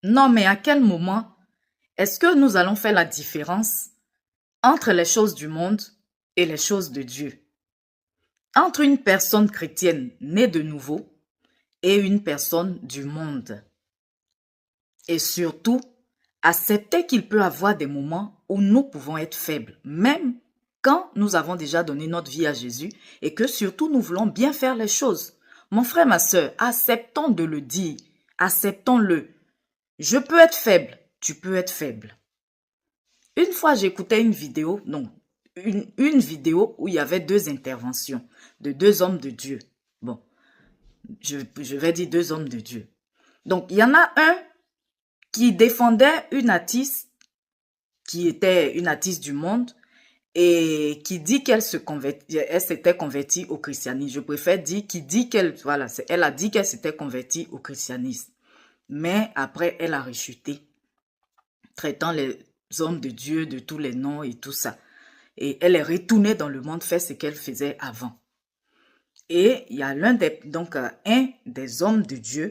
Non, mais à quel moment est-ce que nous allons faire la différence entre les choses du monde et les choses de Dieu? Entre une personne chrétienne née de nouveau et une personne du monde. Et surtout, accepter qu'il peut y avoir des moments où nous pouvons être faibles, même quand nous avons déjà donné notre vie à Jésus et que surtout nous voulons bien faire les choses. Mon frère, ma sœur, acceptons de le dire, acceptons-le. Je peux être faible, tu peux être faible. Une fois, j'écoutais une vidéo, non, une vidéo où il y avait deux interventions de deux hommes de Dieu. Bon, je vais dire deux hommes de Dieu. Donc, il y en a un qui défendait une artiste qui était une artiste du monde et qui dit qu'elle elle s'était convertie au christianisme. Je préfère dire qui dit qu'elle, voilà, elle a dit qu'elle s'était convertie au christianisme. Mais après, elle a rechuté, traitant les hommes de Dieu de tous les noms et tout ça. Et elle est retournée dans le monde faire ce qu'elle faisait avant. Et il y a un des hommes de Dieu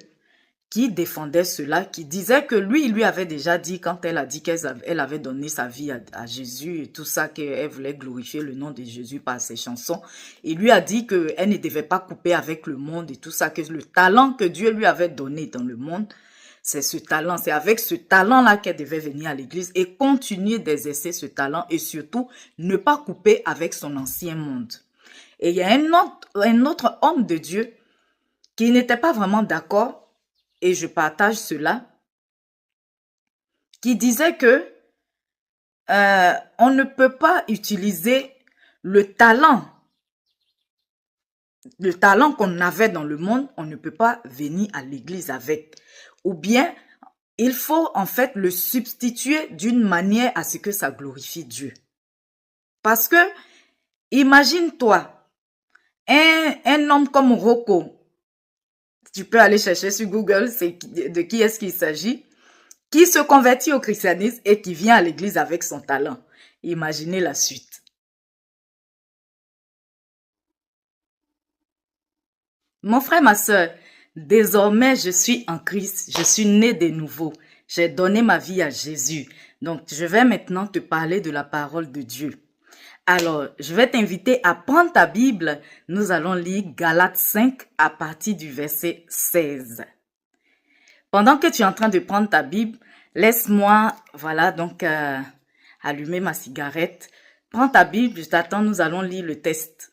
qui défendait cela, qui disait que il lui avait déjà dit, quand elle a dit qu'elle avait donné sa vie à Jésus et tout ça, qu'elle voulait glorifier le nom de Jésus par ses chansons, il lui a dit qu'elle ne devait pas couper avec le monde et tout ça, que le talent que Dieu lui avait donné dans le monde, c'est ce talent, c'est avec ce talent-là qu'elle devait venir à l'église et continuer d'exercer ce talent et surtout ne pas couper avec son ancien monde. Et il y a un autre homme de Dieu qui n'était pas vraiment d'accord, et je partage cela, qui disait que on ne peut pas utiliser le talent qu'on avait dans le monde, on ne peut pas venir à l'église avec. Ou bien, il faut en fait le substituer d'une manière à ce que ça glorifie Dieu. Parce que, imagine-toi, un homme comme Rocco, tu peux aller chercher sur Google de qui est-ce qu'il s'agit, qui se convertit au christianisme et qui vient à l'église avec son talent. Imaginez la suite. Mon frère, ma sœur, désormais je suis en Christ, je suis né de nouveau. J'ai donné ma vie à Jésus. Donc, je vais maintenant te parler de la parole de Dieu. Alors, je vais t'inviter à prendre ta Bible. Nous allons lire Galates 5 à partir du verset 16. Pendant que tu es en train de prendre ta Bible, laisse-moi, voilà, donc, allumer ma cigarette. Prends ta Bible, je t'attends, nous allons lire le texte.